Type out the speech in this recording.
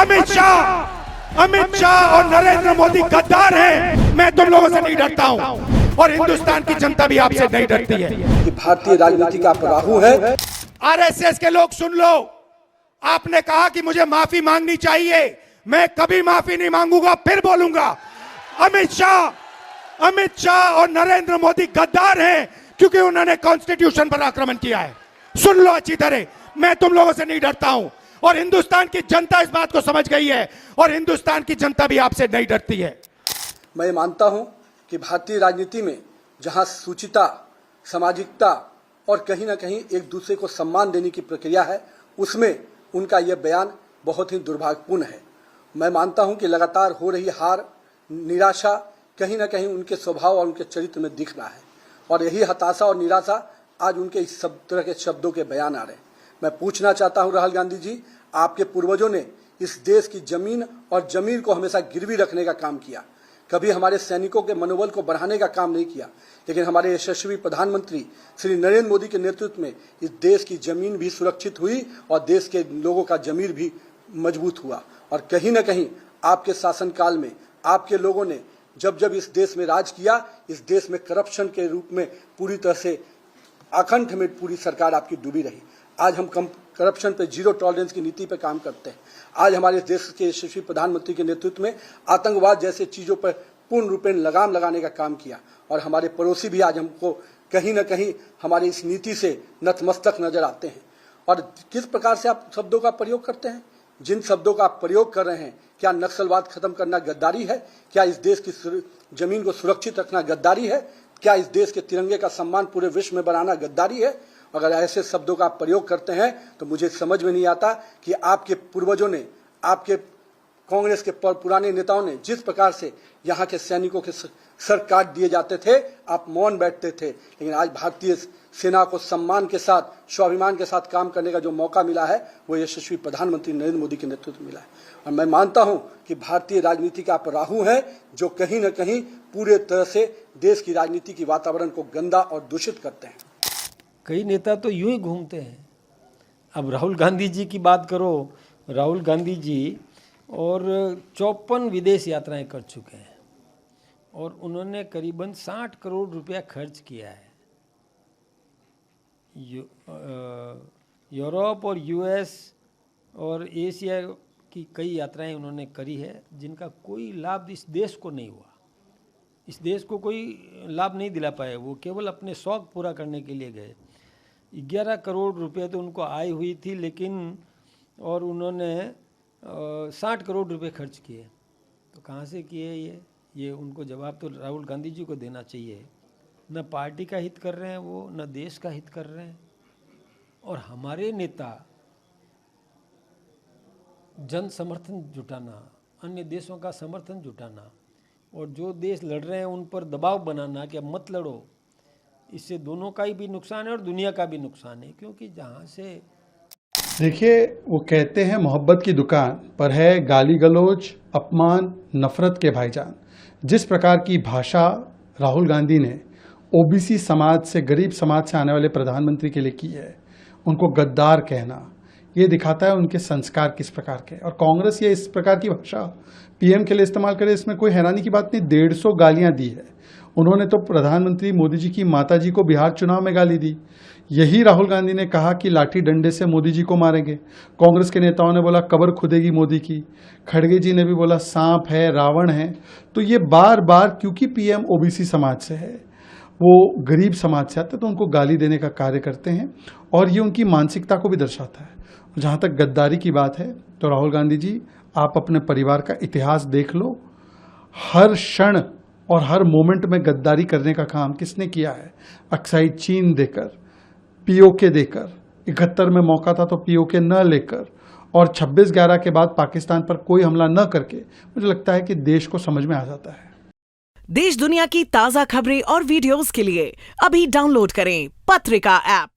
अमित शाह और नरेंद्र मोदी गद्दार हैं। मैं तुम लोगों से नहीं डरता हूं और हिंदुस्तान की जनता भी आपसे नहीं डरती है। कि भारतीय राजनीति का पराहू है। आरएसएस के लोग सुन लो, आपने कहा कि मुझे माफी मांगनी चाहिए, मैं कभी माफी नहीं मांगूंगा, फिर बोलूंगा। अमित शाह और नरेंद्र मोदी गद्दार हैं क्योंकि उन्होंने कॉन्स्टिट्यूशन पर आक्रमण किया है। सुन लो अच्छी तरह, मैं तुम लोगों से नहीं डरता हूं और हिंदुस्तान की जनता इस बात को समझ गई है और हिंदुस्तान की जनता भी आपसे नहीं डरती है। मैं मानता हूं कि भारतीय राजनीति में जहां सुचिता, सामाजिकता और कहीं ना कहीं एक दूसरे को सम्मान देने की प्रक्रिया है, उसमें उनका यह बयान बहुत ही दुर्भाग्यपूर्ण है। मैं मानता हूं कि लगातार हो रही हार, निराशा कहीं ना कहीं उनके स्वभाव और उनके चरित्र में दिख रहा है और यही हताशा और निराशा आज उनके इस सब तरह के शब्दों के बयान आ रहे हैं। मैं पूछना चाहता हूं राहुल गांधी जी, आपके पूर्वजों ने इस देश की जमीन और जमीर को हमेशा गिरवी रखने का काम किया, कभी हमारे सैनिकों के मनोबल को बढ़ाने का काम नहीं किया, लेकिन हमारे यशस्वी प्रधानमंत्री श्री नरेंद्र मोदी के नेतृत्व में इस देश की जमीन भी सुरक्षित हुई और देश के लोगों का जमीर भी मजबूत हुआ। और कहीं ना कहीं आपके शासनकाल में आपके लोगों ने जब जब इस देश में राज किया, इस देश में करप्शन के रूप में पूरी तरह से आकंठ में पूरी सरकार आपकी डूबी रही। आज हम करप्शन पे जीरो टॉलरेंस की नीति पे काम करते हैं। आज हमारे देश के यशस्वी प्रधानमंत्री के नेतृत्व में आतंकवाद जैसे चीजों पर पूर्ण रूपेण लगाम लगाने का काम किया और हमारे पड़ोसी भी आज हमको कहीं न कहीं हमारी इस नीति से नतमस्तक नजर आते हैं। और किस प्रकार से आप शब्दों का प्रयोग करते हैं, जिन शब्दों का आप प्रयोग कर रहे हैं, क्या नक्सलवाद खत्म करना गद्दारी है? क्या इस देश की जमीन को सुरक्षित रखना गद्दारी है? क्या इस देश के तिरंगे का सम्मान पूरे विश्व में बनाना गद्दारी है? अगर ऐसे शब्दों का आप प्रयोग करते हैं तो मुझे समझ में नहीं आता कि आपके पूर्वजों ने, आपके कांग्रेस के पुराने नेताओं ने जिस प्रकार से यहाँ के सैनिकों के सर काट दिए जाते थे, आप मौन बैठते थे, लेकिन आज भारतीय सेना को सम्मान के साथ, स्वाभिमान के साथ काम करने का जो मौका मिला है वो यशस्वी प्रधानमंत्री नरेंद्र मोदी के नेतृत्व में मिला है। और मैं मानता हूं कि भारतीय राजनीति का पराहू है जो कहीं न कहीं पूरे तरह से देश की राजनीति की वातावरण को गंदा और दूषित करते हैं। कई नेता तो यूं ही घूमते हैं। अब राहुल गांधी जी की बात करो, राहुल गांधी जी और 54 विदेश यात्राएं कर चुके हैं और उन्होंने करीबन 60 करोड़ रुपया खर्च किया है। यूरोप और यूएस और एशिया की कई यात्राएं उन्होंने करी है जिनका कोई लाभ इस देश को नहीं हुआ। इस देश को कोई लाभ नहीं दिला पाए, वो केवल अपने शौक पूरा करने के लिए गए। 11 करोड़ रुपए तो उनको आय हुई थी, लेकिन और उन्होंने 60 करोड़ रुपए खर्च किए। तो कहाँ से किए ये उनको जवाब तो राहुल गांधी जी को देना चाहिए। न पार्टी का हित कर रहे हैं वो, न देश का हित कर रहे हैं। और हमारे नेता जन समर्थन जुटाना, अन्य देशों का समर्थन जुटाना और जो देश लड़ रहे हैं उन पर दबाव बनाना कि अब मत लड़ो, इससे दोनों का ही भी नुकसान है और दुनिया का भी नुकसान है। क्योंकि जहाँ से देखिए, वो कहते हैं मोहब्बत की दुकान पर है गाली गलौज, अपमान, नफरत के भाईजान। जिस प्रकार की भाषा राहुल गांधी ने ओबीसी समाज से, गरीब समाज से आने वाले प्रधानमंत्री के लिए की है, उनको गद्दार कहना, ये दिखाता है उनके संस्कार किस प्रकार के। और कांग्रेस ये इस प्रकार की भाषा पीएम के लिए इस्तेमाल करे, इसमें कोई हैरानी की बात नहीं। 150 गालियां दी है उन्होंने तो प्रधानमंत्री मोदी जी की माताजी को बिहार चुनाव में गाली दी। यही राहुल गांधी ने कहा कि लाठी डंडे से मोदी जी को मारेंगे। कांग्रेस के नेताओं ने बोला कब्र खुदेगी मोदी की। खड़गे जी ने भी बोला सांप है, रावण है। तो ये बार बार, क्योंकि पीएम ओबीसी समाज से है, वो गरीब समाज से आते, तो उनको गाली देने का कार्य करते हैं और ये उनकी मानसिकता को भी दर्शाता है। जहाँ तक गद्दारी की बात है तो राहुल गांधी जी, आप अपने परिवार का इतिहास देख लो। हर क्षण और हर मोमेंट में गद्दारी करने का काम किसने किया है? अक्साई चीन देकर, पीओके देकर, 71 में मौका था तो पीओके न लेकर, और 26/11 के बाद पाकिस्तान पर कोई हमला न करके, मुझे लगता है कि देश को समझ में आ जाता है। देश दुनिया की ताजा खबरें और वीडियोस के लिए अभी डाउनलोड करें पत्रिका ऐप।